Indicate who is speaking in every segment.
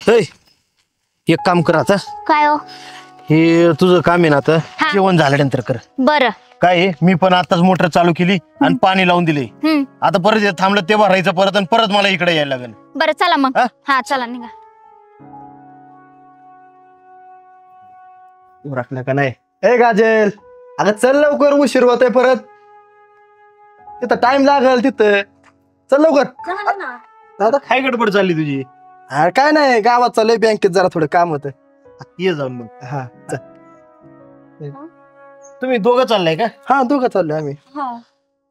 Speaker 1: एक काम कर आता.
Speaker 2: काय हो?
Speaker 1: हे तुझं काम आहे ना आता. जेवण झाल्यानंतर कर.
Speaker 2: बरं.
Speaker 1: काय मी पण आताच मोटर चालू केली आणि पाणी लावून दिले. आता परत थांबलं ते भरायचं परत आणि परत मला इकडे यायला लागेल.
Speaker 2: बरं चला मग. हा चला निघा.
Speaker 3: राखलं का नाही? ए गाजेल, अगं चल लवकर, उशीर होतोय परत. तिथं टाइम लागल तिथं. चल लवकर.
Speaker 1: दादा काय गडबड चालली तुझी?
Speaker 3: अरे काय नाही, गावात चाललंय, बँकेत जरा थोडं काम होतं.
Speaker 1: ये जाऊन मग.
Speaker 3: हा
Speaker 1: तुम्ही दोघं चाललाय का?
Speaker 3: हा दोघं चाललोय आम्ही.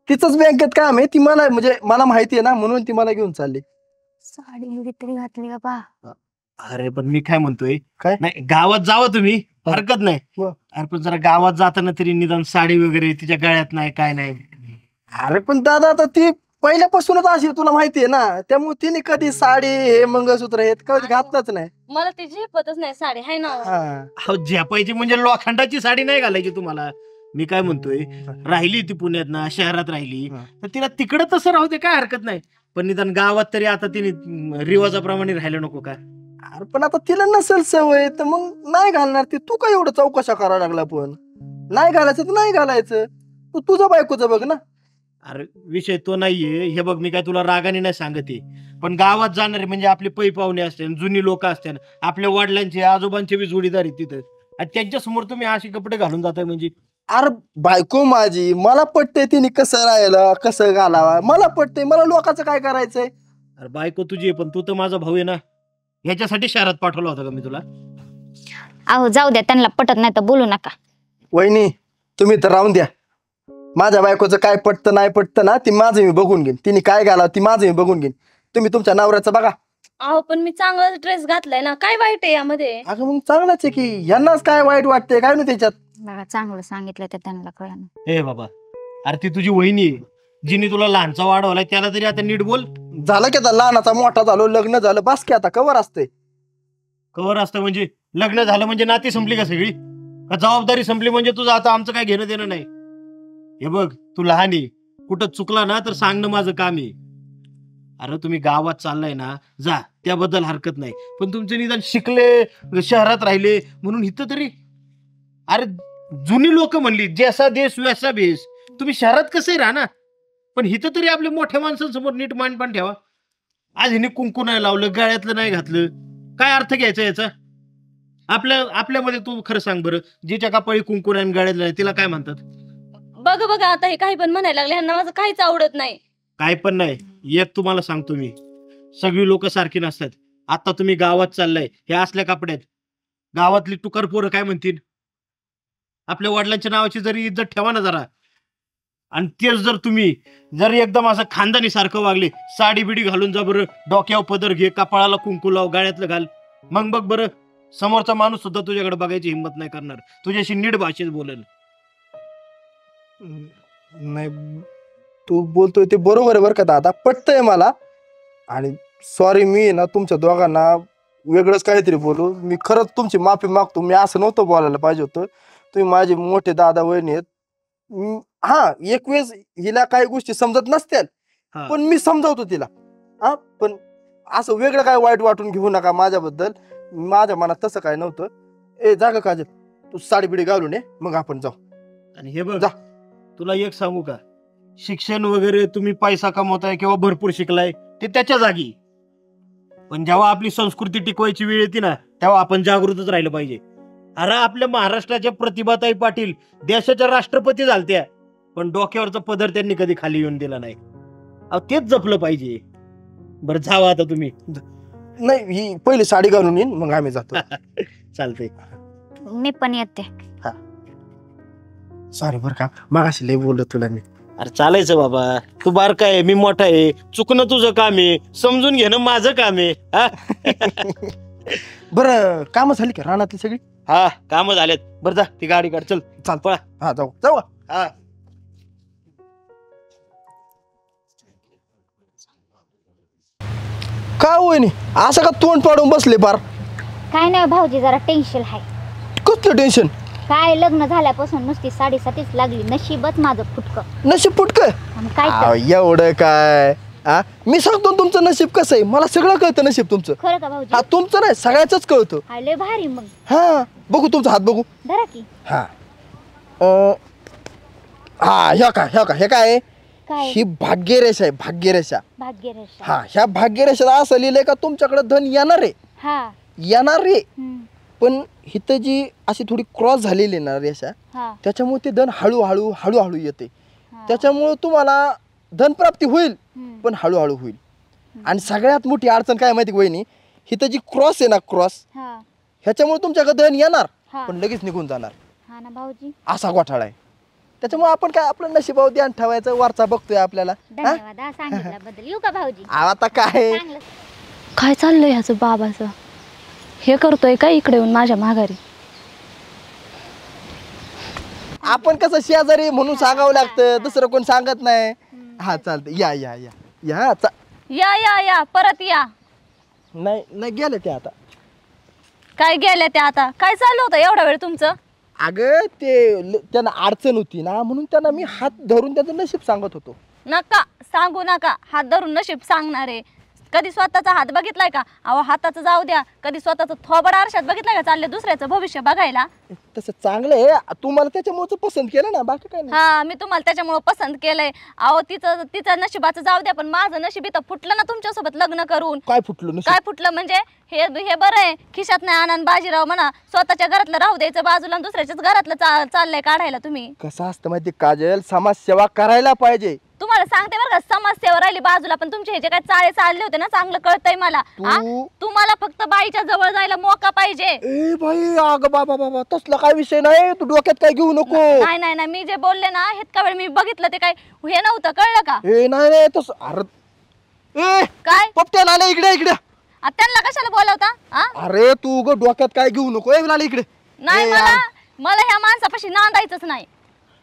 Speaker 3: तिचंच बँकेत काम आहे, ती मला म्हणजे मला माहिती आहे ना, म्हणून ती मला घेऊन चालली.
Speaker 2: साडी तरी घातली का पा?
Speaker 1: अरे पण मी काय म्हणतोय,
Speaker 3: काय
Speaker 1: नाही गावात जावं तुम्ही, हरकत नाही. अरे पण जरा गावात जाताना तरी निदान साडी वगैरे तिच्या गळ्यात नाही काय नाही.
Speaker 3: अरे पण दादा आता ती पहिल्यापासूनच अशी, तुला माहिती आहे ना, त्यामुळे तिने कधी साडी हे मंगळसूत्र हे कधी घातलंच नाही.
Speaker 4: मला ती झेपतच नाही साडी, हाय ना.
Speaker 1: झेपायची म्हणजे लोखंडाची साडी नाही घालायची तुम्हाला. मी काय म्हणतोय, राहिली ती पुण्यात ना, शहरात राहिली तर तिला तिकडं तसं राहू दे, काय हरकत नाही. पण निदान गावात तरी आता तिने रिवाजाप्रमाणे राहायला नको का?
Speaker 3: अरे पण आता तिला नसेल सवय तर मग नाही घालणार ती. तू काय एवढं चौकशा करायला लागला? पण नाही घालायचं तर नाही घालायचं, तू तुझं बायकोचं बघ ना.
Speaker 1: अरे विषय तो नाहीये, हे बघ मी काय तुला रागाने नाही सांगते, पण गावात जाणारे म्हणजे आपले पै पाहुणे असते, जुनी लोक असते, आपल्या वडिलांचे आजोबांचे बी जोडीदार तिथं, आणि त्यांच्या समोर तुम्ही असे कपडे घालून जाताय म्हणजे.
Speaker 3: अरे बायको माझी, मला पटते तिने कसं राहायला कसं घालावा, मला पटते, मला लोकांचं काय करायचंय.
Speaker 1: अरे बायको तुझी आहे, पण तू तर माझा भाऊ आहे ना, ह्याच्यासाठी शहरात पाठवला होता का मी तुला?
Speaker 2: अहो जाऊ द्या, त्यांना पटत नाही तर बोलू नका.
Speaker 3: वहिनी तुम्ही तर राहून द्या. माझ्या बायकोचं काय पटतं नाही पटतं ना, ती माझं मी बघून घेईन. तिने काय घालावं ती माझं मी बघून घेईन. तुम्ही तुमच्या नवऱ्याचं बघा.
Speaker 4: अहो पण मी चांगला ड्रेस घातलाय ना, काय वाईट आहे यामध्ये?
Speaker 3: अगं मग चांगलाच आहे की, यांनाच काय वाईट वाटतंय काय ना त्याच्यात.
Speaker 2: बघा चांगलं सांगितलं तर त्यांना कळलं.
Speaker 1: हे बाबा, अरे ती तुझी वहिनी आहे, जिने तुला लहानचा वाढवलाय, त्याला तरी आता नीट बोल.
Speaker 3: झालं की आता लहानाचा मोठा झालो, लग्न झालं, बस की आता कवर असते.
Speaker 1: कवर असतं म्हणजे लग्न झालं म्हणजे नाती संपली का सगळी? का जबाबदारी संपली म्हणजे तुझं आता आमचं काय घेणं देणं नाही? हे बघ तू लहान आहे, कुठं चुकला ना तर सांगणं माझं काम आहे. अरे तुम्ही गावात चाललाय ना, जा, त्याबद्दल हरकत नाही, पण तुमचे निदान शिकले, शहरात राहिले म्हणून इथं तरी. अरे जुनी लोक म्हणली जैसा देश वैसा भेस, तुम्ही शहरात कसंही राहा ना, पण इथं तरी आपल्या मोठ्या माणसांसमोर नीट मानपान ठेवा. आज हिने कुंकू नाही लावलं, गळ्यातलं नाही घातलं, काय अर्थ घ्यायचा याचा? आपल्यामध्ये तू खरं सांग बरं, जिच्या कपाळी कुंकू नाही गळ्यातलं नाही तिला काय म्हणतात?
Speaker 4: बघा बघा आता हे काही पण म्हणायला लागले, ह्यांना माझं काहीच आवडत नाही.
Speaker 1: काय पण नाही. एक तुम्हाला सांगतो मी, सगळी लोक सारखी नसतात. आता तुम्ही गावात चाललाय हे असल्या कपड्यात, गावातली टुकार पोरं काय म्हणतील? आपल्या वडिलांच्या नावाची जरी इज्जत ठेवा ना जरा. आणि तेच जर तुम्ही एकदम असं खानदानी सारखं वागले, साडी बिडी घालून जा बरं, डोक्यावर पदर घे, कपाळाला कुंकू लाव, गाळ्यातलं घाल, मग बघ बरं समोरचा माणूस सुद्धा तुझ्याकडे बघायची हिंमत नाही करणार, तुझ्याशी नीट भाषेत बोलेल.
Speaker 3: नाही तू बोलतोय ते बरोबर आहे बरं का दादा, पटतंय मला. आणि सॉरी, मी ना तुमच्या दोघांना वेगळंच काहीतरी बोलू, मी खरंच तुमची माफी मागतो. मी असं नव्हतं बोलायला पाहिजे होतं. तुम्ही माझे मोठे दादा वहिनी आहेत. हा एक वेळेस हिला काही गोष्टी समजत नसत्याल, पण मी समजावतो तिला. हा पण असं वेगळं काय वाईट वाटून घेऊ नका माझ्याबद्दल, माझ्या मनात तसं काय नव्हतं. ए जागा काजल, तू साडी बिडी घालून ये, मग आपण जाऊ.
Speaker 1: आणि हे बघ
Speaker 3: जा,
Speaker 1: तुला एक सांगू का, शिक्षण वगैरे तुम्ही पैसा कमवताय किंवा भरपूर शिकलाय ते त्याच्या जागी, पण जेव्हा आपली संस्कृती टिकवायची वेळ येते ना, तेव्हा आपण जागृतच राहिलं पाहिजे. अरे आपल्या महाराष्ट्राच्या प्रतिभाताई पाटील देशाच्या राष्ट्रपती झालत्या, पण डोक्यावरचा पदर त्यांनी कधी खाली येऊन दिला नाही. तेच जपलं पाहिजे. बरं जावा आता तुम्ही.
Speaker 3: नाही ही पहिली साडी घालून येईन, मग आम्ही जातो.
Speaker 1: चालतंय.
Speaker 2: मी पण येते.
Speaker 3: सॉरी बरं का, मागाशी लय बोललो तुला मी.
Speaker 1: अरे चालायचं बाबा, तू बारका आहे, मी मोठा आहे, चुकणं तुझं काम आहे, समजून घेणं माझं काम आहे.
Speaker 3: बरं कामं झाली का रानातली सगळी?
Speaker 1: हा कामं झालेत. बरं जा ती गाडी काढ, चल
Speaker 3: चाल पळा. हा जाऊ जाऊ.
Speaker 1: हा
Speaker 3: का वहिनी असं का तोंड पाडून बसले पार?
Speaker 2: काय नाही भाऊजी, जरा टेन्शन आहे.
Speaker 3: कसलं टेन्शन?
Speaker 2: काय लग्न झाल्यापासून नुसती साडीसाठीच लागली, नशीबच माझं फुटकं.
Speaker 3: नशीब फुटकं?
Speaker 2: काय
Speaker 3: एवढं काय हा मी सांगतो ना तुमचं नशीब कसं आहे, मला सगळं कळतं नशीब तुमचं.
Speaker 2: खरं का भाऊजी?
Speaker 3: हा तुमचं नाही सगळ्याच कळतं.
Speaker 2: हा लय भारी मग.
Speaker 3: हा बघू तुमचा हात बघू.
Speaker 2: धरा की.
Speaker 3: हा हा हे काय आहे?
Speaker 2: काय?
Speaker 3: ही भाग्यरेषा आहे, भाग्यरेषा.
Speaker 2: भाग्यरेषा.
Speaker 3: हा ह्या भाग्यरेषेला असं लिहिलंय का तुमच्याकडे धन येणार आहे,
Speaker 2: हा.
Speaker 3: येणार रे.
Speaker 2: हम्म.
Speaker 3: पण इथं जी अशी थोडी क्रॉस झालेली ना रेषा,
Speaker 2: हा.
Speaker 3: त्याच्यामुळे ते धन हळूहळू हळूहळू येते.
Speaker 2: हा.
Speaker 3: त्याच्यामुळे तुम्हाला धनप्राप्ती होईल,
Speaker 2: हम्म.
Speaker 3: पण हळूहळू होईल. आणि सगळ्यात मोठी अडचण काय माहिती का वहिनी, इथं जी क्रॉस आहे ना क्रॉस,
Speaker 2: हा.
Speaker 3: ह्याच्यामुळे तुमच्याकडे धन येणार
Speaker 2: हा.
Speaker 3: पण लगेच निघून जाणार,
Speaker 2: हा ना भाऊजी.
Speaker 3: असा घोटाळा आहे. त्याच्यामुळे आपण काय आपलं नशिबावर ध्यान ठेवायचं, वरचा बघतोय आपल्याला. हा?
Speaker 2: धन्यवाद हा सांगितल्याबद्दल. येऊ का भाऊजी?
Speaker 3: आता काय
Speaker 2: चांगलं.
Speaker 4: काय चाललंय ह्याचं बाबाचं? हे करतोय का इकडे येऊन माझ्या माघारी?
Speaker 3: आपण कसं शेजारी म्हणून सांगावं लागतं, दुसरं कोण सांगत नाही. हा चालतं, या या या या
Speaker 4: या या या परत या.
Speaker 3: नाही नाही गेले ते आता.
Speaker 4: काय गेल्या त्या आता? काय चालू होतं एवढा वेळ तुमचं?
Speaker 3: अगं ते त्यांना अडचण होती ना, म्हणून त्यांना मी हात धरून त्याचं नशीब सांगत होतो.
Speaker 4: नका सांगू नका. हात धरून नशीब सांगणार आहे. कधी स्वतःचा हात बघितलाय का? अहो हाताचं जाऊ द्या, कधी स्वतःचं थोबड आरशात बघितलंय का? चालले दुसऱ्याचं भविष्य बघायला.
Speaker 3: तसं चांगलं आहे, तुम्हाला त्याच्यामुळे पसंत केलं ना, बाकी काय नाही.
Speaker 4: हा मी तुम्हाला त्याच्यामुळे पसंत केलंय. अहो तिचं नशिबाचं जाऊ द्या, पण माझं नशीब इथं फुटलं ना तुमच्यासोबत लग्न करून.
Speaker 3: काय फुटलं नशीब?
Speaker 4: काय फुटलं म्हणजे हे बरं आहे, खिशात नाही आनंद बाजीराव म्हणा. स्वतःच्या घरातलं राहू द्यायचं बाजूला, दुसऱ्याच्याच घरातलं चाललंय काढायला तुम्ही.
Speaker 3: कसं असतं माहिती काजल, समाजसेवा करायला पाहिजे.
Speaker 4: तुम्हाला सांगते बरं का, समाजसेवा राहिली बाजूला, पण तुमचे हे जे काय चाळे चालले होते ना, चांगलं कळतंय मला. हा? तुम्हाला फक्त बाईच्या जवळ जायला मोका पाहिजे.
Speaker 3: ए बाई, अगं बाबा बाबा, तसला काय विषय नाही, तू डोक्यात काय घेऊ नको.
Speaker 4: नाही नाही नाही, मी जे बोलले ना इतका वेळ मी बघितलं ते काय हे नव्हतं, कळलं का?
Speaker 3: ए नाही नाही तस, अरे ए
Speaker 4: काय
Speaker 3: पप्प्या लाल्या इकडे इकडे.
Speaker 4: त्यांना कशाला बोलवता? हा?
Speaker 3: अरे तू ग डोक्यात काय घेऊ नको. ए लाल्या इकडे.
Speaker 4: नाही,
Speaker 3: ए,
Speaker 4: मला ह्या माणसापाशी नांदायचंच नाही.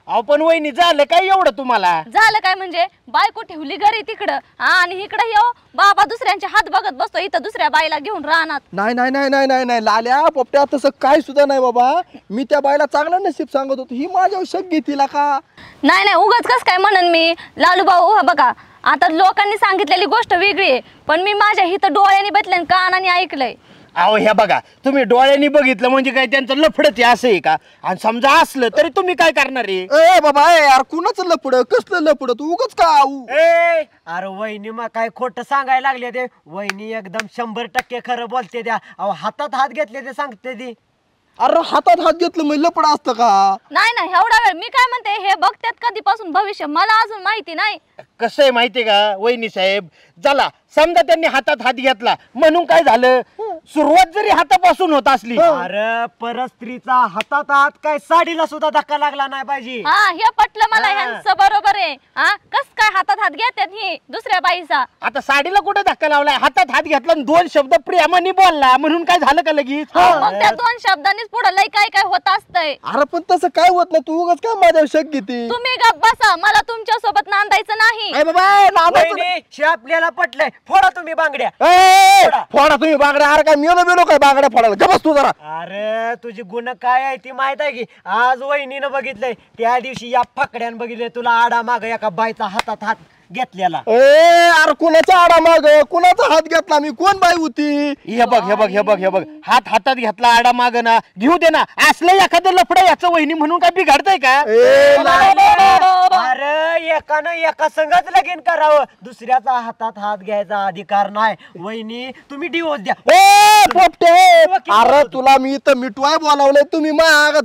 Speaker 1: अहो पण वहिनी झालं काय एवढं तुम्हाला?
Speaker 4: झालं काय म्हणजे? बायको ठेवली घरी तिकडं, हा, आणि इकडं येऊ बाबा दुसऱ्यांचे हात बघत बसतो इथं दुसऱ्या बाईला घेऊन राहणार.
Speaker 3: नाही नाही नाही नाही नाही नाही लाल्या पप्प्या, तसं काय सुद्धा नाही बाबा. मी त्या बाईला चांगलं नशीब सांगत होतो, ही माझ्यावर शक घेतीला का?
Speaker 4: नाही नाही, उगाच कस काय म्हणन मी. लालू भाऊ बघा, आता लोकांनी सांगितलेली गोष्ट वेगळी आहे, पण मी माझ्या इथं डोळ्यांनी बघितलं आणि कानाने ऐकलंय.
Speaker 1: अहो ह्या बघा, तुम्ही डोळ्यांनी बघितलं म्हणजे काय त्यांचं लफडच आहे असं आहे का? आणि समजा असलं तरी तुम्ही काय करणार आहे?
Speaker 3: ए बाबा, ए यार कुणाचं लपड, कसलं लपड, तू उगाच का
Speaker 5: अरे वहिनी मग काय खोटं सांगायला लागले ते? वहिनी एकदम 100% खरं बोलते त्या. अहो हातात हात घेतले ते सांगते ती.
Speaker 3: अरे हातात हात घेतलं मग लपड असतं का?
Speaker 4: नाही नाही, एवढा वेळ मी काय म्हणते, हे बघतात कधीपासून भविष्य मला अजून माहिती नाही.
Speaker 1: कसं आहे माहितीये का वहिनी साहेब, झाला समजा त्यांनी हातात हात घेतला म्हणून काय झालं, सुरुवात जरी हातापासून होत असली,
Speaker 5: अरे परत स्त्रीचा हातात हात काय साडीला सुद्धा धक्का लागला नाही पाहिजे.
Speaker 4: हा हे पटलं मला, ह्यांचं बरोबर आहे. हा कस काय हातात हात घेतात ही दुसऱ्या बाईचा?
Speaker 1: आता साडीला कुठे धक्का लावलाय? हातात हात घेतला आणि 2 शब्द प्रेमाने बोलला म्हणून काय झालं का लगेच?
Speaker 4: मग त्या 2 शब्दांनीच पुढे लय काय काय होत असतंय.
Speaker 3: अरे पण तसं काय होत नाही, तू उगाच काय माझ्यावर शक घेते?
Speaker 4: तुम्ही गप्प बसा, मला तुमच्या सोबत नांदायचं नाही.
Speaker 3: ए बाबा, ए, नादाचं नाही.
Speaker 5: वहिनी शे आपल्याला पटलंय, फोडा तुम्ही बांगड्या.
Speaker 3: ए, फोडा तुम्ही बांगड्या. अरे काय मेलो मेलो काय बांगड्या फोडायला? गबस तू जरा.
Speaker 5: अरे तुझी गुण काय आहे ती माहित आहे की? आज वहिनीनं बघितलंय, त्या दिवशी या फकड्यानं बघितलंय तुला आडा माग एका बाईचा हातात हात घेतलेला.
Speaker 3: ए अरे कुणाचा आडा माग, कुणाचा हात घेतला मी? कोण बाई होती?
Speaker 1: हे बघ हे बघ हे बघ हे बघ, हात हातात घेतला आडा माग ना, घेऊ दे ना. असलं एखादं लफडं याचं वहिनी म्हणून काय बिघडतंय का?
Speaker 3: ए
Speaker 5: अरे एकानं एका संगच लगीन करावं, दुसऱ्याचा हातात हात घ्यायचा अधिकार नाही. वहिनी तुम्ही डिवोर्स द्या.
Speaker 3: ए पोपटे, अरे तुला मी इथं मिठवाय बोलावलंय, तुम्ही माझ्या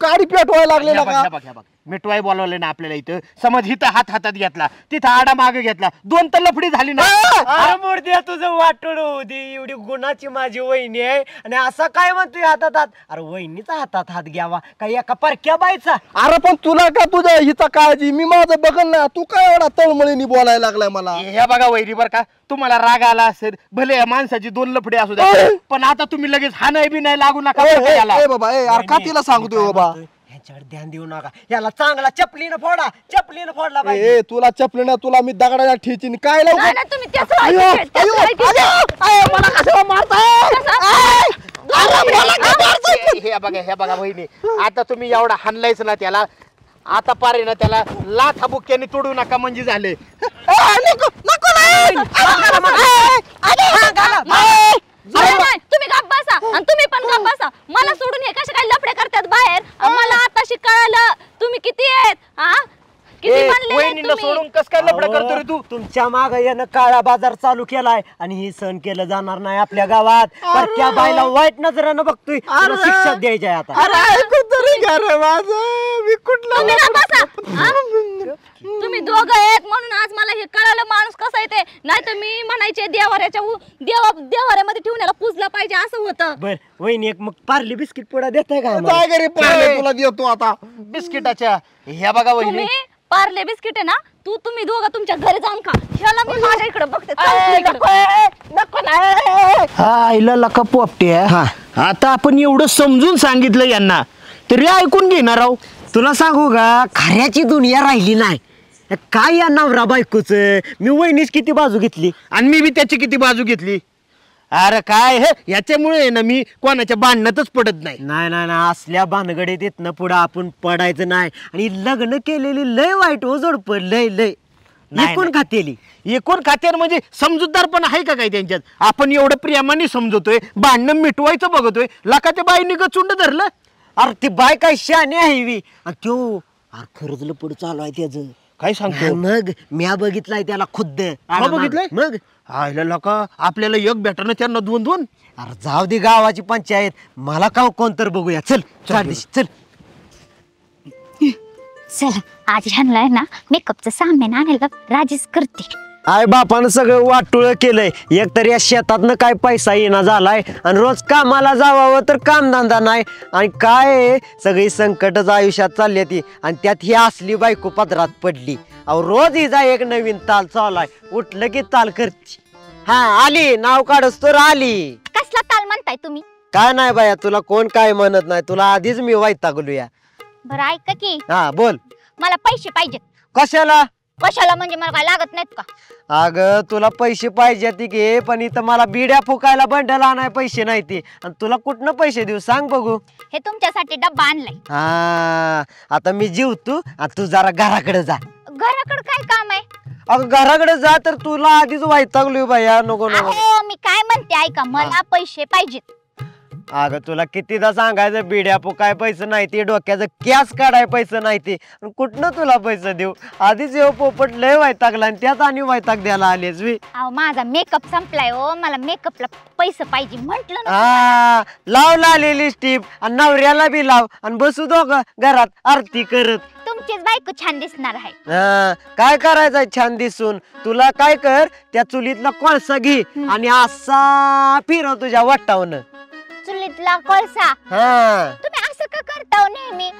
Speaker 3: काडी पेटवायला लागले ना का?
Speaker 1: मिठवाई बोलवले ना आपल्याला इथं. समज इथं हात हातात घेतला, तिथं आडा मागे घेतला, 2 तर लफडी झाली ना.
Speaker 5: अरे मूर्ती तुझं वाटून होती, एवढी गुणाची माझी वहिनी आहे आणि असं काय म्हणतोय हातात हात? अरे वहिनीचा हातात हात घ्यावा काय एका परक्या बाईचा?
Speaker 3: अरे पण तुला का तुझ्या हिचा काळजी? मी माझं बघन ना, तू काय एवढा तळमळीने बोलायला लागलाय मला?
Speaker 1: हे बघा वैरी, बर का तुम्हाला राग आला असेल, भले या माणसाची 2 लफडे असू द्या, पण आता तुम्ही लगेच हा नाही बी नाही लागू नका बरं का याला.
Speaker 3: ए बाबा, ए यार का तिला सांगतोय बाबा?
Speaker 5: ह्याच्यावर ध्यान देऊ नका, याला चांगला चपलीनं फोडा, चपलीनं फोडला पाहिजे.
Speaker 3: ए तुला चपली ना, तुला मी दगडाला ठेचीन काय लावू?
Speaker 4: नाही, नाही, तुम्ही त्याचं
Speaker 3: अयो,
Speaker 4: ऐकून घ्या,
Speaker 3: अयो,
Speaker 4: त्याचं ऐकून घ्या.
Speaker 3: अयो, मला कशाला मारताय?
Speaker 1: हे बघा हे बघा वहिनी, आता तुम्ही एवढा हाणलायच ना त्याला, आता पारे ना त्याला लाथा बुक्क्याने तोडू नका म्हणजे झाले.
Speaker 4: नाही, तुम्ही गप्प बसा आणि तुम्ही पण गप्प बसा. मला सोडून हे कसे काय लफडे करतात बाहेर. मला आताशी कळालं तुम्ही किती आहेत. हा किती म्हणले
Speaker 1: वहिनीला सोडून कस काय लफडा करतो रे तू?
Speaker 5: तुमच्या माग यानं काळा बाजार चालू केलाय आणि हे सहन केलं जाणार नाही आपल्या गावात. पण त्या बाईला वाईट नजरेनं बघतोय, तुला शिक्षा द्यायची आहे आता.
Speaker 3: अरे ऐकून तरी घ्या रे माझं, मी कुठलं
Speaker 4: तुम्ही गप्प बसा. हा? तुम्ही दोघं आहेत म्हणून आज मला हे कळालं माणूस कसा आहे ते. नाही तर मी म्हणायचे देवाऱ्यामध्ये ठेवून याला पूजलं पाहिजे असं होतं.
Speaker 5: बर वहिनी एक मग पार्ली बिस्किट पुडा देताय का आम्हाला?
Speaker 3: काय घरी पाहिलं तुला देतो आता.
Speaker 1: बिस्किटाच्या ह्या बघा वहिनी,
Speaker 4: तुम्ही पार्ले बिस्किट आहे ना, तुम्ही दोघं तुमच्या घरी जाऊन खा. ह्याला मी माझ्या इकडे बघते. चल इकडं.
Speaker 1: हा आईला लका पोपटे. आता आपण एवढं समजून सांगितलं यांना तरी ऐकून घेणार आहो.
Speaker 5: तुला सांगू का, खऱ्याची दुनिया राहिली नाही. काय या नवरा बायकोच, मी वहिनीच किती बाजू घेतली
Speaker 1: आणि मी बी त्याची किती बाजू घेतली. अरे काय हे, याच्यामुळे ना मी कोणाच्या भांडणातच पडत नाही.
Speaker 5: नाही नाही नाही, असल्या भानगडीत येत ना पुढं आपण पडायचं नाही. आणि लग्न केलेली लय वाईट हो जोडप, लय लय
Speaker 1: नाही,
Speaker 5: कोण खातेली
Speaker 1: एकूण खात्यावर म्हणजे समजूतदार पण आहे का काय त्यांच्यात? आपण एवढं प्रेमाने समजतोय, भांडणं मिटवायचं बघतोय, लाखाच्या बाईंनी चुंड धरलं.
Speaker 5: अरे ती बाय काय शाने आहे वी. आणि त्यो अरे खरंच लपड चालू आहे त्याच.
Speaker 1: काय सांगतो?
Speaker 5: मग म्या बघितलाय त्याला खुद्द.
Speaker 1: बघितलंय?
Speaker 5: मग
Speaker 1: आयला लका आपल्याला एक भेटणं त्यांना दोन दोन.
Speaker 5: अरे जाऊ दे गावाची पंचायत, मला का कोण तर बघूया. चल चल चल.
Speaker 2: चला आज ह्यांना आहे ना मेकअपचं सामान आणायला राजीच करते.
Speaker 5: आय बापानं सगळं वाटोळं केलंय. एकतर या शेतातनं काय पैसा येणा झालाय आणि रोज कामाला जावावं तर कामधंदा नाही. आणि काय सगळी संकटच आयुष्यात चालली ती. आणि त्यात ही असली बायको पदरात पडली. अहो रोज हिचा एक नवीन ताल चाललाय, उठलं की ताल करते. हा आली, नाव काढस तर आली.
Speaker 2: कसला ताल म्हणताय तुम्ही?
Speaker 5: काय नाही बाया, तुला कोण काय म्हणत नाही, तुला आधीच मी वैतागलोया.
Speaker 2: बरं ऐका की,
Speaker 5: हा बोल.
Speaker 2: मला पैसे पाहिजेत.
Speaker 5: कशाला?
Speaker 2: कशाला म्हणजे मला काय लागत नाहीत का?
Speaker 5: अग तुला पैसे पाहिजे ती घे, पण इथं मला बिड्या फुकायला बंडल आणाय पैसे नाही ते. आणि तुला कुठनं पैसे देऊ सांग बघू.
Speaker 2: हे तुमच्यासाठी डब्बा आणलाय.
Speaker 5: हा आता मी जीवतो आणि तू जरा घराकडे जा.
Speaker 2: घराकडे काय काम आहे?
Speaker 5: अगं घराकडे जा तर तुला आधीच वाईटागलोय बाया. नको नको.
Speaker 2: अहो मी काय म्हणते ऐका, मला पैसे पाहिजेत.
Speaker 5: अगं तुला कितीदा सांगायचं, बिड्या फुकाय पैसे नाही ते, डोक्याचं कॅस काढाय पैसे नाही ते. कुठनं तुला पैसे देऊ? आधीच येऊ पोपट लय वैतागला आणि त्यात आणि वैताग द्यायला आलेच वी.
Speaker 2: अहो माझा मेकअप संपलाय हो, मला मेकअपला पैसे पाहिजे म्हंटल ना.
Speaker 5: हा लाव लावलेली स्टीप आणि नवऱ्याला बी लाव आणि बसू दोघं घरात आरती करत.
Speaker 2: तुमचीच बायको छान दिसणार आहे.
Speaker 5: हा काय करायचंय छान दिसून? तुला काय कर, त्या चुलीतला कोळसा घे आणि असा फिरव तुझ्या वाटावनं.
Speaker 2: चुलीतला कोळसा?
Speaker 5: हा
Speaker 2: तुम्ही असं का करता हो नेहमी?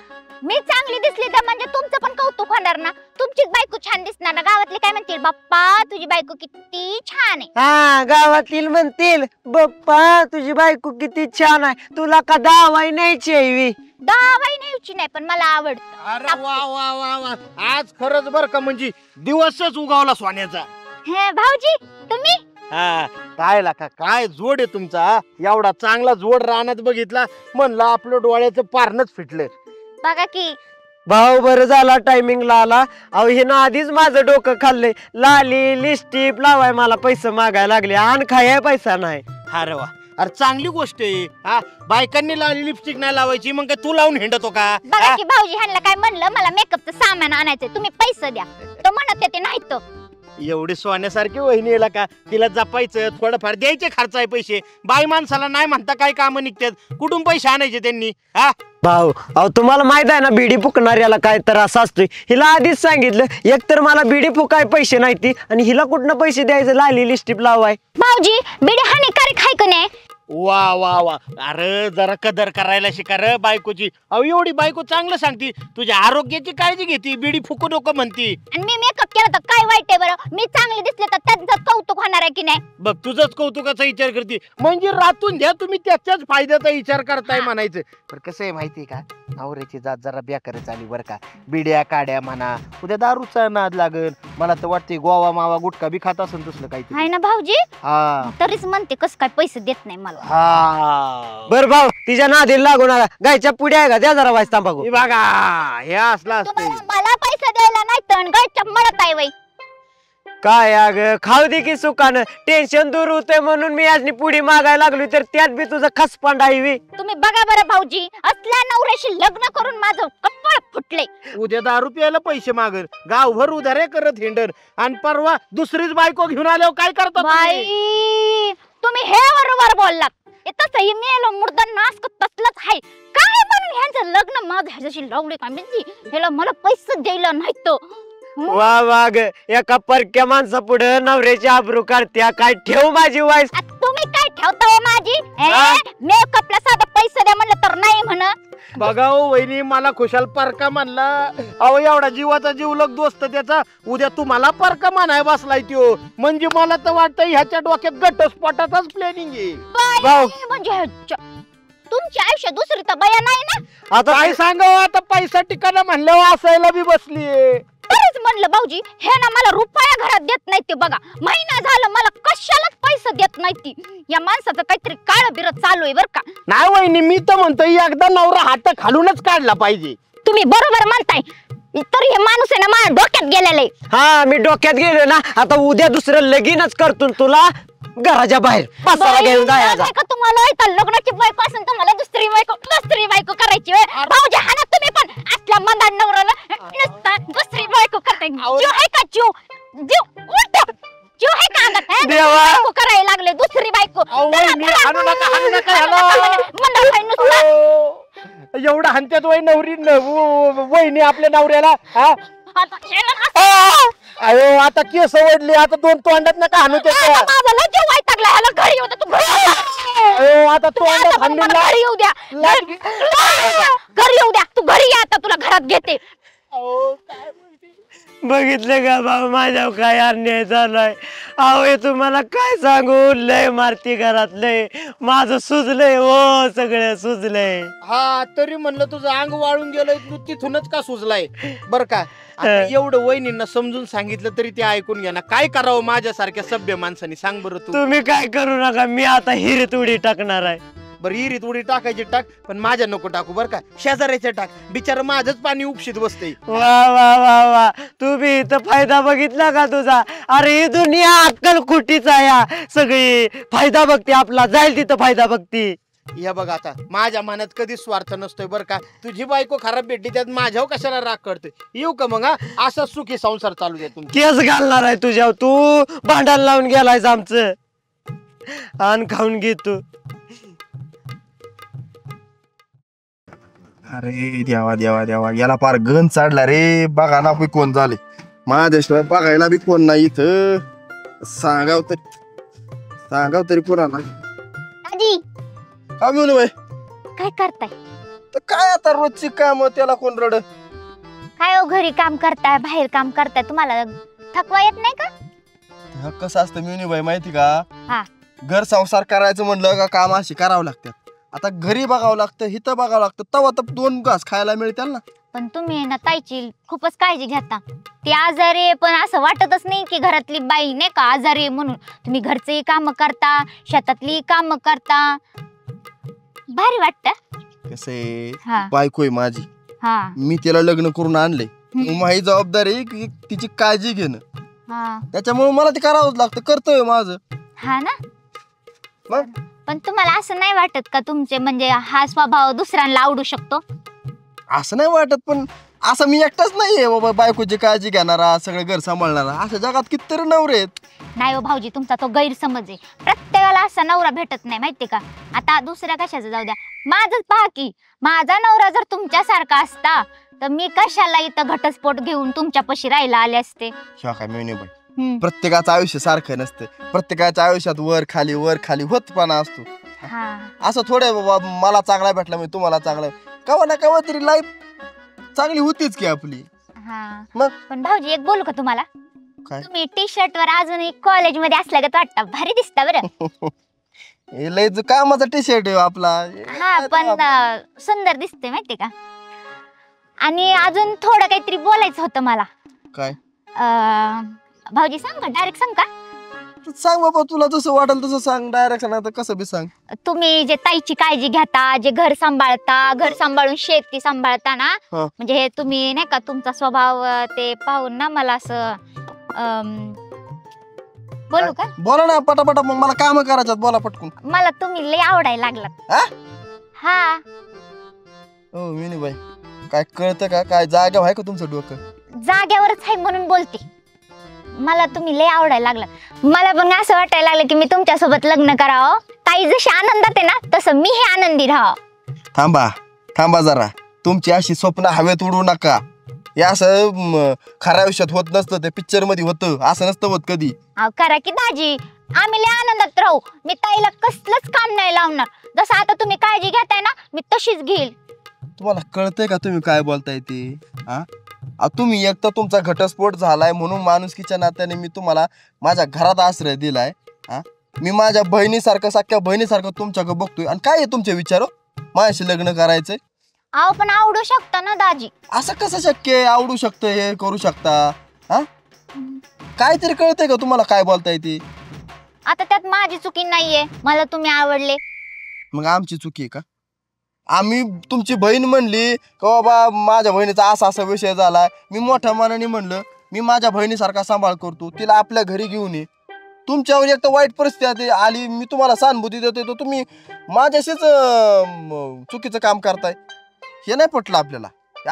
Speaker 2: मी चांगली दिसली तर म्हणजे तुमचं पण कौतुक होणार ना. तुमचीच बायको छान दिसणार ना, गावातले काय म्हणतील, बाप्पा तुझी बायको किती छान आहे.
Speaker 5: हा गावातील म्हणतील, बाप्पा तुझी बायको किती छान आहे. तुला का दावाई न्यायची आहे?
Speaker 2: दावाई न्यायची नाही पण मला आवडतं.
Speaker 1: अरे वा वा वा वा, आज खरंच बर का म्हणजे दिवसच उगावला सोन्याचा.
Speaker 2: हे भाऊजी तुम्ही?
Speaker 1: हा काय लाका, काय जोड आहे तुमचा. एवढा चांगला जोड रानात बघितला, म्हणलं आपलं डोळ्याचं पारणच फिटलं.
Speaker 2: बघा की
Speaker 5: भाऊ बरं झाला टायमिंगला आला. अहो हिनं आधीच माझं डोकं खाल्लंय. लाली लिस्टिप लावाय मला पैसे मागायला लागले आणि खाया पैसा नाही.
Speaker 1: अरे वा, अरे चांगली गोष्ट आहे. हा बायकांनी लावली लिपस्टिक नाही लावायची, मग काय तू लावून हिंडतो का?
Speaker 2: बघा की भाऊजी ह्यांना काय म्हणलं, मला मेकअपचं सामान आणायचंय, तुम्ही पैसे द्या. तो म्हणत ते नाही तो.
Speaker 1: एवढी सोन्यासारखी वहिनी येला का, तिला जपायचं, थोडंफार द्यायचे खर्च आहे पैसे. बाई माणसाला नाही म्हणता काय काम निघतात, कुठून पैसे आणायचे त्यांनी? हा
Speaker 5: भाऊ अहो तुम्हाला माहित आहे ना, बिडी फुकणाऱ्याला काय त्रास असतोय. हिला आधीच सांगितलं, एक तर मला बिडी फुकाय पैसे नाही ती, आणि हिला कुठनं पैसे द्यायचं लाली लिस्टिप लावाय.
Speaker 2: भाऊजी बिडी हानिकारक आहे का नाही?
Speaker 1: वा वा वा, अरे जरा कदर करायला शिका रे बायकोची. अहो एवढी बायको चांगलं सांगती, तुझ्या आरोग्याची काळजी घेते, बिडी फुकू नको म्हणती.
Speaker 2: आणि मी मेकअप केला तर काय वाईट आहे बरं? मी चांगली दिसले तर त्यांचं कौतुक होणार आहे की नाही?
Speaker 1: बघ तुझंच कौतुकाचा विचार करते, म्हणजे रातून द्या तुम्ही त्याच्याच फायद्याचा विचार करताय म्हणायचं. पण कसं आहे माहितीये का, नवऱ्याची जात जरा बेकारच आली बरं का. बिड्या काड्या म्हणा, उद्या दारूचा नाद लागल. मला तर वाटते गोवा मावा गुटखा बी खात असेल तसलं काहीतरी.
Speaker 2: आहे ना भाऊजी?
Speaker 1: हा
Speaker 2: तरीच म्हणते कसं काय पैसे देत नाही मला. मला.
Speaker 1: हा
Speaker 5: बर भाऊ तिच्या नादीला लागू नका. गायच्या पुढे आहे का द्या जरा वाईस तांबाखू.
Speaker 1: हे बघा हे असलं असते.
Speaker 2: तुम्हाला मला पैसा द्यायला नाही तर गायच्या मळत आहे वय.
Speaker 5: काय अग खाऊ दे की सुकानं. टेन्शन दूर होतंय म्हणून मी आज पुढे मागायला लागलो तर त्यात बी तुझं खसपांड आहे.
Speaker 2: तुम्ही बघा बरं भाऊजी, असल्या नवऱ्याशी लग्न करून माझं कपाळ फुटले.
Speaker 1: उद्या 10 रुपयाला पैसे मागल, गावभर उधारे करत हिंडर, आणि परवा दुसरीच बायको घेऊन आल्यावर काय करता तुम्ही?
Speaker 2: बाई तुम्ही हे बरोबर बोललात. तसंही मेलो मुर्दा नास तसलंच आहे. काय म्हणून ह्यांचं लग्न माझं ह्याच्याशी लावले काय म्हणजे ह्याला मला पैसे द्यायला नाही तो.
Speaker 5: वा वा ग एका परक्या माणसा पुढे नवऱ्याची आबरू काढत्या. काय ठेव माझी वाईस.
Speaker 2: तुम्ही काय ठेवता हो माझी?
Speaker 5: हा?
Speaker 2: मेकअपला साधा पैसे द्या म्हणलं तर नाही म्हण.
Speaker 1: बघा हो वहिनी, मला खुशाल परका म्हणला. अहो एवढा जीवाचा जीवलग दोस्त त्याचा, उद्या तुम्हाला परका म्हणाय बसलाय त्यो. म्हणजे मला तर वाटतं ह्याच्या डोक्यात घटस्फोटाचाच प्लॅनिंग आहे.
Speaker 5: भाऊ.
Speaker 2: म्हणजे तुमची आयुष्य दुसरी तर बया नाही ना.
Speaker 5: आता
Speaker 1: काय सांगावं आता, पैसा ठिकाणा म्हणल्यावर असायला बी बसलीये.
Speaker 2: तरीच म्हणलं भाऊजी हे ना मला रुपया घरात देत नाही ते. बघा महिना झालं मला कशालाच पैसे देत नाही ती. या माणसाचं काहीतरी काळ बिरत चालू आहे बर का.
Speaker 1: नाही वहिनी, मी तर म्हणतो एकदा नवरा हात खालूनच काढला पाहिजे.
Speaker 2: तुम्ही बरोबर म्हणताय, तरी हे माणूस आहे ना माझ्या डोक्यात गेलेले.
Speaker 5: हा मी डोक्यात गेलो ना. आता उद्या दुसरं लगीनच करतो तुला घराच्या बाहेर बसायला घेऊन जायचा.
Speaker 2: का तुम्हाला इथं लग्नाची बायको असून तुम्हाला दुसरी बायको करायची होय? भाऊजी हा ना तुम्ही पण असल्या मंदार नवऱ्याला नुसता दुसरी बायको करताय. जीव आहे का जीव? जीव उलट जीव आहे का अंगात? हे? दुसरी
Speaker 5: देवा.
Speaker 2: बायको करायला लागले दुसरी बायको.
Speaker 1: अहो, वहिनी, हाणू नका ह्याला.
Speaker 2: मंदार बाई नुसता.
Speaker 1: एवढा हंत्यात वहिनी आपल्या नवऱ्याला. हा
Speaker 2: आता शेण असं.
Speaker 1: अयो आता केस वडली, आता 2 तोंडात नका हाणू त्याच्या.
Speaker 2: आता माझा लय जीव वैतागला. ह्याला घरी येऊ द्या, तू घरी येऊ द्या.
Speaker 1: अयो आता
Speaker 2: तुम्ही
Speaker 1: तोंडात
Speaker 2: आता पण मला
Speaker 1: हाणून
Speaker 2: घरी येऊ द्या. घरी येऊ द्या, तू घरी ये आता, तुला घरात घेते.
Speaker 5: बघितलं का भाऊ माझ्या काय अन्याय झालाय. अहो हे तुम्हाला काय सांगू, लय मारती घरात लय. माझं सुजलंय हो, सगळं सुजलंय.
Speaker 1: हा तरी म्हणलं तुझं अंग वाळून गेलंय, तू तिथूनच का सुजलाय बर का. आता एवढं वहिनींना समजून सांगितलं तरी ते ऐकून घ्या ना. काय करावं माझ्यासारख्या सभ्य माणसाने, सांग बरं तू.
Speaker 5: तुम्ही काय करू नका, मी आता हिरीत उडी टाकणार आहे.
Speaker 1: बरं हिरीत उडी टाकायची टाक, पण माझ्या नको टाकू बर का. शेजाऱ्याच्या टाक, बिचारा माझंच पाणी उपशीत बसते.
Speaker 5: वा वा वा वा तुम्ही इथं फायदा बघितला का तुझा? अरे ही दुनिया अक्कल कुटीचा या सगळी फायदा बघते आपला, जाईल तिथं फायदा बघती.
Speaker 1: या बघ आता माझ्या मनात कधीच स्वार्थ नसतोय बर का. तुझी बायको खराब भेटली त्यात माझ्यावर कशाला राग करतोय. येऊ का मग? हा असा सुखी संसार चालू दे तुमचा.
Speaker 5: केस घालणार आहे तुझ्यावर, तू भांडण लावून गेलायस आमचं. आण खाऊन घे तू.
Speaker 3: अरे देवा देवा देवा, याला फार गण चढला रे. बघा ना बी कोण झाले, माझ्याशिवाय बघायला बी कोण नाही इथं. सांगाव तरी कोणाला.
Speaker 2: आजी
Speaker 3: का घेऊन बाई?
Speaker 2: काय करताय?
Speaker 3: तर काय आता रोजची काम, त्याला कोण रड.
Speaker 2: काय हो, घरी काम करताय बाहेर काम करताय, तुम्हाला थकवा येत नाही का?
Speaker 3: कसं असतं मिळून बाई माहिती
Speaker 2: हा.
Speaker 3: का, घर संसार करायचं म्हणलं का काम अशी करावं लागतात. आता घरी बघावं लागतं, हिथं बघावं लागतं, तेव्हा तर 2 घास खायला मिळतील ना.
Speaker 2: पण तुम्ही ना ताईची खूपच काळजी घेता. ती आजारी आहे पण असं वाटतच नाही की घरातली बाई नाही का आजारी आहे म्हणून. तुम्ही घरचेही काम करता, शेतातली काम करता, भारी वाटत.
Speaker 3: कसे
Speaker 2: हा
Speaker 3: बायको आहे माझी,
Speaker 2: हा
Speaker 3: मी तिला लग्न करून आणले, माझी जबाबदारी आहे की तिची काळजी घेणं.
Speaker 2: हा
Speaker 3: त्याच्यामुळे मला ते करावंच लागतं, कर्तव्य माझं.
Speaker 2: हा ना.
Speaker 3: मग?
Speaker 2: पण तुम्हाला असं नाही वाटत का तुमचे म्हणजे हा स्वभाव दुसऱ्यांना आवडू शकतो?
Speaker 3: असं नाही वाटत, पण असं मी एकटाच नाहीये बाबा बायकोची काळजी घेणारा, सगळं घर सांभाळणारा. अशा जगात कितीतरी नवरे आहेत.
Speaker 2: नाही हो भाऊजी, तुमचा तो गैरसमज आहे. प्रत्येकाला असा नवरा भेटत नाही माहितीये का. आता दुसऱ्या कशाचं जाऊ द्या, माझंच पहा की, माझा नवरा जर तुमच्यासारखा असता तर मी कशाला इथं घटस्फोट घेऊन तुमच्यापाशी राहायला आले असते.
Speaker 3: ह्या काय मिळणे बाई, प्रत्येकाचं आयुष्य सारखं नसतं. प्रत्येकाच्या आयुष्यात वर खाली होतपणा असतो.
Speaker 2: हा
Speaker 3: असं थोडं बाबा मला चांगला भेटला म्हणजे तुम्हाला चांगला, कवा ना कवा तरी लाईफ चांगली होतीच की आपली.
Speaker 2: हा
Speaker 3: मग?
Speaker 2: पण भाऊजी एक बोलू का तुम्हाला?
Speaker 3: काय?
Speaker 2: तुम्ही टी शर्ट वर अजूनही कॉलेजमध्ये असल्यागत वाटतं, भारी दिसता बरं.
Speaker 3: हे लय कामाचा टी शर्ट आहे आपला.
Speaker 2: हा पण सुंदर दिसते माहितीये का. आणि अजून थोडं काहीतरी बोलायचं होतं मला.
Speaker 3: काय?
Speaker 2: भाऊजी सांग का, डायरेक्ट सांग का?
Speaker 3: सांग बाबा, तुला जसं वाटेल तसं सांग. डायरेक्ट सांग, कसं बी सांग.
Speaker 2: तुम्ही जे ताईची काळजी घेता, जे घर सांभाळता, घर सांभाळून शेती सांभाळता ना,
Speaker 3: हा.
Speaker 2: म्हणजे हे तुम्ही नाही का तुमचा स्वभाव ते पाहून ना मला असं बोलू का,
Speaker 3: बोला ना पटापटा, मग मला काम करायच्यात, बोला पटकून.
Speaker 2: मला तुम्ही लय आवडायला लागलात.
Speaker 3: हा?
Speaker 2: हा,
Speaker 3: हो मिनी बाई, काय कळतं का? काय जागा आहे का तुमचं डोकं?
Speaker 2: जाग्यावरच आहे म्हणून बोलते. मला तुम्ही लय आवडायला लागलात. मला पण असं वाटायला लागलं की मी तुमच्या सोबत लग्न करावं. ताई जशी आनंदात आहे ना, तसं मी हे आनंदी राहावं.
Speaker 3: थांबा जरा. तुमची अशी स्वप्न हवेत उडवू नका. हे असं खऱ्या आयुष्यात होत नसतं, ते पिक्चर मध्ये होतं, असं नसतं होत कधी.
Speaker 2: अहो करा की दाजी, आम्ही लय आनंदात राहू. मी ताईला कसलंच काम नाही लावणार. जसं आता तुम्ही काळजी घेताय ना, मी तशीच घेईल.
Speaker 3: तुम्हाला कळतंय का तुम्ही काय बोलताय ते? तुम्ही एक तर तुमचा घटस्फोट झालाय म्हणून माणुसकीच्या नात्याने मी तुम्हाला माझ्या घरात आश्रय दिलाय. मी माझ्या बहिणीसारखं, सख्या बहिणीसारखं तुमच्याकडे बघतोय, आणि काय आहे तुमचे विचार? माझ्याशी लग्न करायचंय?
Speaker 2: अहो पण आवडू शकता ना दाजी.
Speaker 3: असं कसं शक्य आहे? आवडू शकतं, हे करू शकता. काहीतरी कळतंय का तुम्हाला काय बोलताय ते?
Speaker 2: आता त्यात माझी चुकी नाहीये, मला तुम्ही आवडले.
Speaker 3: मग आमची चुकी आहे का? आम्ही तुमची बहीण म्हणली का बाबा माझ्या बहिणीचा असा असा विषय झालाय, मी मोठ्या मनाने म्हणलं मी माझ्या बहिणीसारखा सांभाळ करतो, तिला आपल्या घरी घेऊन ये. तुमच्यावर एक तर वाईट परिस्थिती आली, मी तुम्हाला सहानुभूती देतोय, तर तुम्ही माझ्याशीच चुकीचं काम करताय. हे नाही पटलं आपल्याला.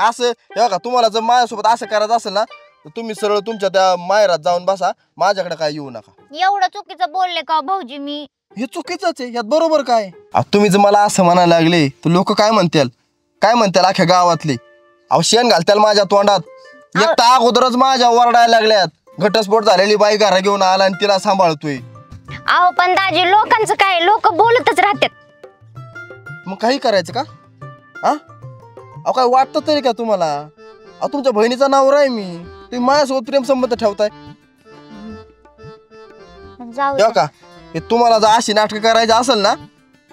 Speaker 3: असं हे बघा, तुम्हाला जर माझ्यासोबत असं करायचं असेल ना, तर तुम्ही सरळ तुमच्या त्या माहेरात जाऊन बसा, माझ्याकडे काय येऊ नका.
Speaker 2: एवढं चुकीचं बोलले का भाऊजी मी?
Speaker 3: हे चुकीचंच आहे, यात बरोबर काय? तुम्ही जर मला असं म्हणायला लागले तर लोक काय म्हणतील अख्ख्या गावातले? शेण घालत्याल माझ्या तोंडात. एक तर अगोदरच माझ्या ओरडायला लागल्यात, घटस्फोट झालेली बाई घरा घेऊन आला आणि तिला सांभाळतोय.
Speaker 2: अहो पण दाजी, लोकांचं काय, लोक बोलतच राहतात.
Speaker 3: मग काही करायचं का? काय वाटतं तरी का तुम्हाला? तुमच्या बहिणीचा नवरा आहे मी, तुम्ही माझ्यासोबत प्रेम संबंध ठेवताय.
Speaker 2: जाऊ द्या.
Speaker 3: का हे तुम्हाला जर अशी नाटकं करायची असेल ना,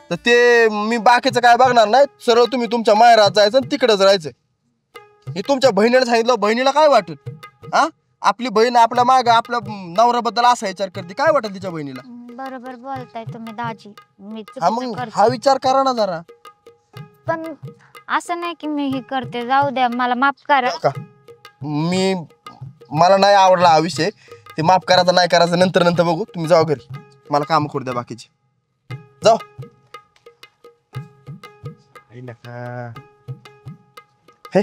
Speaker 3: तर ते मी बाकीचं काय बघणार नाही. सरळ तुम्ही तुमच्या माहेरात जायचं आणि तिकडेच राहायचं. हे तुमच्या बहिणीला सांगितलं, बहिणीला काय वाटत? आपली बहीण आपल्या माग आपल्या नवऱ्याबद्दल असा विचार करते, काय वाटत तिच्या बहिणीला?
Speaker 2: बरोबर बोलताय तुम्ही दाजी. मी
Speaker 3: मग
Speaker 2: चुकीचं करते.
Speaker 3: हा विचार करा ना जरा.
Speaker 2: पण असं नाही की मी हे करते. जाऊ द्या, मला माफ करा.
Speaker 3: का मला नाही आवडला हा विषय. ते माफ करायचं नाही करायचं नंतर बघू. तुम्ही जाऊ घरी, मला काम करू द्या बाकीचे. जाऊ. हे